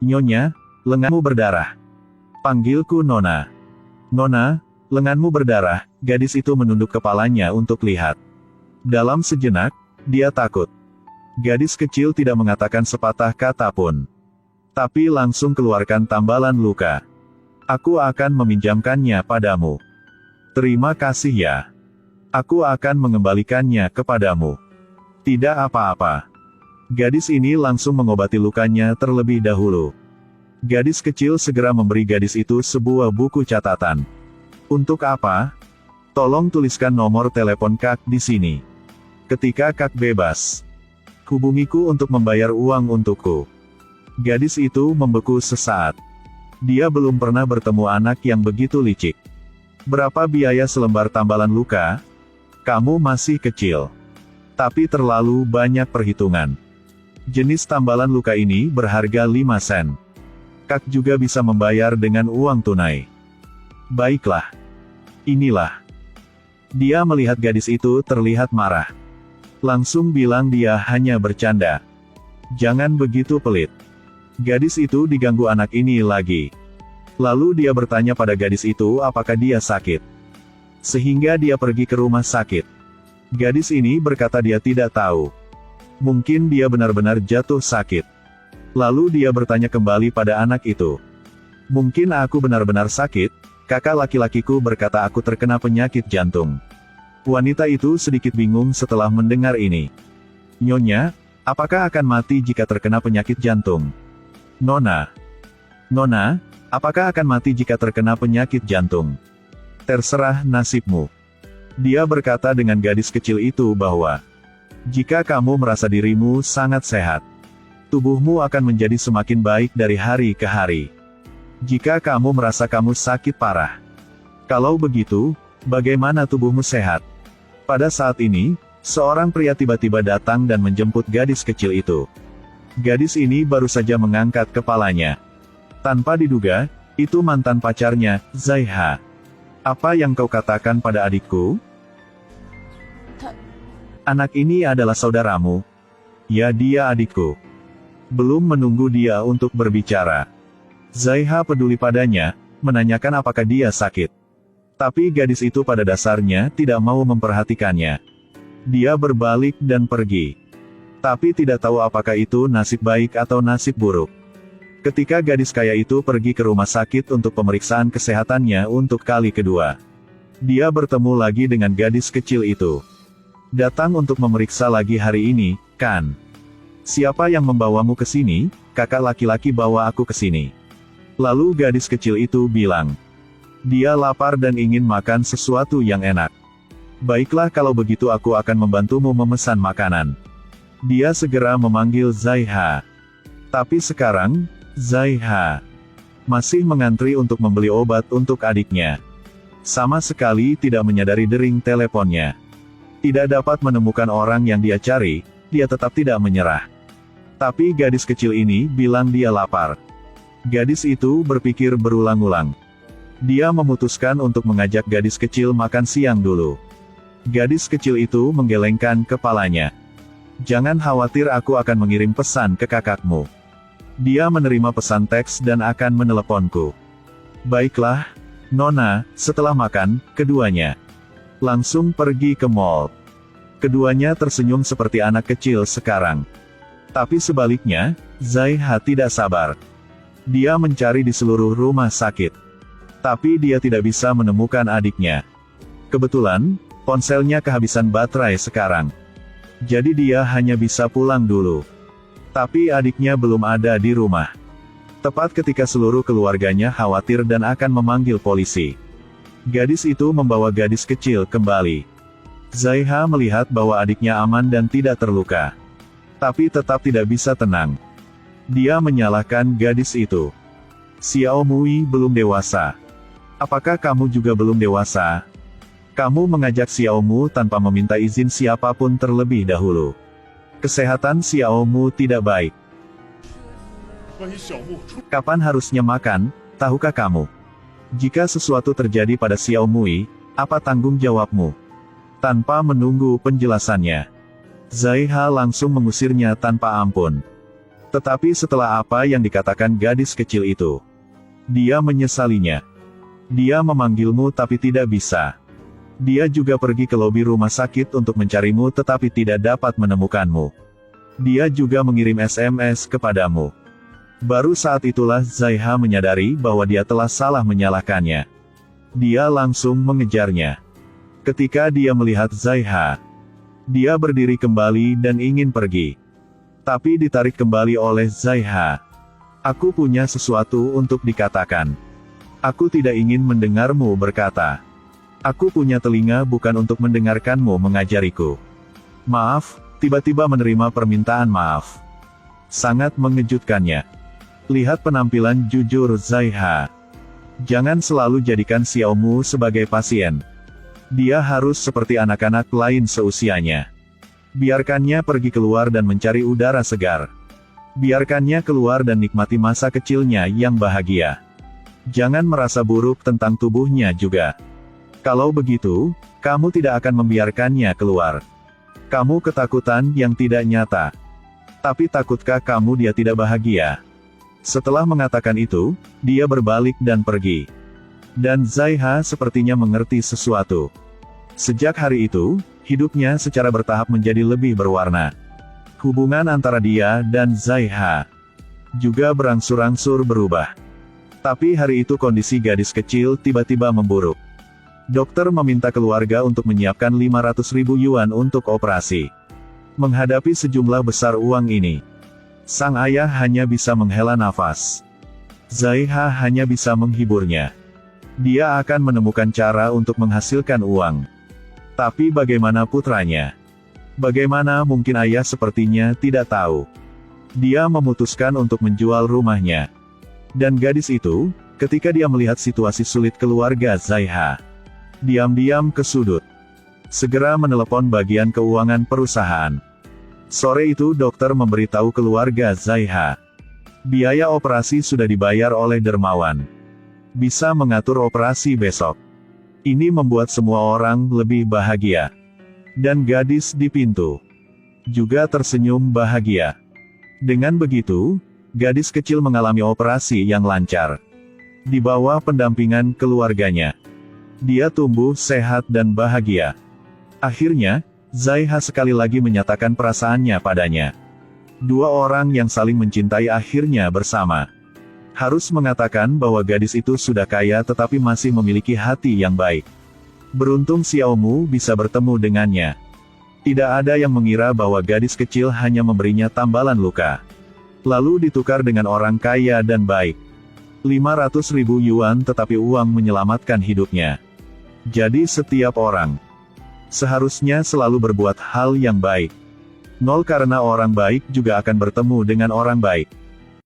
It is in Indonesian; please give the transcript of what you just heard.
Nyonya, lenganmu berdarah. Panggilku Nona. Nona, lenganmu berdarah. Gadis itu menunduk kepalanya untuk lihat. Dalam sejenak, dia takut. Gadis kecil tidak mengatakan sepatah kata pun. Tapi langsung keluarkan tambalan luka. Aku akan meminjamkannya padamu. Terima kasih ya. Aku akan mengembalikannya kepadamu. Tidak apa-apa. Gadis ini langsung mengobati lukanya terlebih dahulu. Gadis kecil segera memberi gadis itu sebuah buku catatan. Untuk apa? Tolong tuliskan nomor telepon Kak di sini. Ketika Kak bebas, hubungiku untuk membayar uang untukku. Gadis itu membeku sesaat. Dia belum pernah bertemu anak yang begitu licik. Berapa biaya selembar tambalan luka? Kamu masih kecil. Tapi terlalu banyak perhitungan. Jenis tambalan luka ini berharga 5 sen. Kak juga bisa membayar dengan uang tunai. Baiklah. Inilah. Dia melihat gadis itu terlihat marah. Langsung bilang dia hanya bercanda. Jangan begitu pelit. Gadis itu diganggu anak ini lagi. Lalu dia bertanya pada gadis itu apakah dia sakit. Sehingga dia pergi ke rumah sakit. Gadis ini berkata dia tidak tahu. Mungkin dia benar-benar jatuh sakit. Lalu dia bertanya kembali pada anak itu. Mungkin aku benar-benar sakit? Kakak laki-lakiku berkata aku terkena penyakit jantung. Wanita itu sedikit bingung setelah mendengar ini. Nyonya, apakah akan mati jika terkena penyakit jantung? Nona. Nona, apakah akan mati jika terkena penyakit jantung? Terserah nasibmu. Dia berkata dengan gadis kecil itu bahwa, jika kamu merasa dirimu sangat sehat, tubuhmu akan menjadi semakin baik dari hari ke hari. Jika kamu merasa kamu sakit parah, kalau begitu, bagaimana tubuhmu sehat? Pada saat ini, seorang pria tiba-tiba datang dan menjemput gadis kecil itu. Gadis ini baru saja mengangkat kepalanya. Tanpa diduga, itu mantan pacarnya, Zaiha. Apa yang kau katakan pada adikku? Anak ini adalah saudaramu. Ya, dia adikku. Belum menunggu dia untuk berbicara, Zaiha peduli padanya, menanyakan apakah dia sakit. Tapi gadis itu pada dasarnya tidak mau memperhatikannya. Dia berbalik dan pergi. Tapi tidak tahu apakah itu nasib baik atau nasib buruk. Ketika gadis kaya itu pergi ke rumah sakit untuk pemeriksaan kesehatannya untuk kali kedua, dia bertemu lagi dengan gadis kecil itu. Datang untuk memeriksa lagi hari ini, kan? Siapa yang membawamu ke sini? Kakak laki-laki bawa aku ke sini. Lalu gadis kecil itu bilang, dia lapar dan ingin makan sesuatu yang enak. Baiklah kalau begitu aku akan membantumu memesan makanan. Dia segera memanggil Zaiha. Tapi sekarang, Zaiha masih mengantri untuk membeli obat untuk adiknya. Sama sekali tidak menyadari dering teleponnya. Tidak dapat menemukan orang yang dia cari, dia tetap tidak menyerah. Tapi gadis kecil ini bilang dia lapar. Gadis itu berpikir berulang-ulang. Dia memutuskan untuk mengajak gadis kecil makan siang dulu. Gadis kecil itu menggelengkan kepalanya. Jangan khawatir, aku akan mengirim pesan ke kakakmu. Dia menerima pesan teks dan akan meneleponku. Baiklah, Nona. Setelah makan, keduanya langsung pergi ke mall. Keduanya tersenyum seperti anak kecil sekarang. Tapi sebaliknya, Zaiha tidak sabar. Dia mencari di seluruh rumah sakit. Tapi dia tidak bisa menemukan adiknya. Kebetulan, ponselnya kehabisan baterai sekarang. Jadi dia hanya bisa pulang dulu. Tapi adiknya belum ada di rumah. Tepat ketika seluruh keluarganya khawatir dan akan memanggil polisi. Gadis itu membawa gadis kecil kembali. Zaiha melihat bahwa adiknya aman dan tidak terluka. Tapi tetap tidak bisa tenang. Dia menyalahkan gadis itu. Xiao Mui belum dewasa. Apakah kamu juga belum dewasa? Kamu mengajak Xiao Mu tanpa meminta izin siapapun terlebih dahulu. Kesehatan Xiao Mu tidak baik. Kapan harusnya makan, tahukah kamu? Jika sesuatu terjadi pada Xiao Mui, apa tanggung jawabmu? Tanpa menunggu penjelasannya, Zaiha langsung mengusirnya tanpa ampun. Tetapi setelah apa yang dikatakan gadis kecil itu, dia menyesalinya. Dia memanggilmu tapi tidak bisa. Dia juga pergi ke lobi rumah sakit untuk mencarimu tetapi tidak dapat menemukanmu. Dia juga mengirim SMS kepadamu. Baru saat itulah Zaiha menyadari bahwa dia telah salah menyalahkannya. Dia langsung mengejarnya. Ketika dia melihat Zaiha, dia berdiri kembali dan ingin pergi. Tapi ditarik kembali oleh Zaiha. Aku punya sesuatu untuk dikatakan. Aku tidak ingin mendengarmu berkata. Aku punya telinga bukan untuk mendengarkanmu mengajariku. Maaf, tiba-tiba menerima permintaan maaf. Sangat mengejutkannya. Lihat penampilan jujur Zaiha. Jangan selalu jadikan Xiaomu sebagai pasien. Dia harus seperti anak-anak lain seusianya. Biarkannya pergi keluar dan mencari udara segar. Biarkannya keluar dan nikmati masa kecilnya yang bahagia. Jangan merasa buruk tentang tubuhnya juga. Kalau begitu, kamu tidak akan membiarkannya keluar. Kamu ketakutan yang tidak nyata. Tapi takutkah kamu dia tidak bahagia? Setelah mengatakan itu, dia berbalik dan pergi. Dan Zaiha sepertinya mengerti sesuatu. Sejak hari itu, hidupnya secara bertahap menjadi lebih berwarna. Hubungan antara dia dan Zaiha juga berangsur-angsur berubah. Tapi hari itu kondisi gadis kecil tiba-tiba memburuk. Dokter meminta keluarga untuk menyiapkan 500.000 yuan untuk operasi. Menghadapi sejumlah besar uang ini, sang ayah hanya bisa menghela nafas. Zaiha hanya bisa menghiburnya. Dia akan menemukan cara untuk menghasilkan uang. Tapi bagaimana putranya? Bagaimana mungkin ayah sepertinya tidak tahu? Dia memutuskan untuk menjual rumahnya. Dan gadis itu, ketika dia melihat situasi sulit keluarga Zaiha, diam-diam ke sudut. Segera menelepon bagian keuangan perusahaan. Sore itu dokter memberitahu keluarga Zaiha. Biaya operasi sudah dibayar oleh dermawan. Bisa mengatur operasi besok. Ini membuat semua orang lebih bahagia. Dan gadis di pintu juga tersenyum bahagia. Dengan begitu, gadis kecil mengalami operasi yang lancar. Di bawah pendampingan keluarganya, dia tumbuh sehat dan bahagia. Akhirnya, Zaiha sekali lagi menyatakan perasaannya padanya. Dua orang yang saling mencintai akhirnya bersama. Harus mengatakan bahwa gadis itu sudah kaya tetapi masih memiliki hati yang baik. Beruntung Xiaomu bisa bertemu dengannya. Tidak ada yang mengira bahwa gadis kecil hanya memberinya tambalan luka. Lalu ditukar dengan orang kaya dan baik. 500.000 yuan tetapi uang menyelamatkan hidupnya. Jadi setiap orang seharusnya selalu berbuat hal yang baik. Karena orang baik juga akan bertemu dengan orang baik.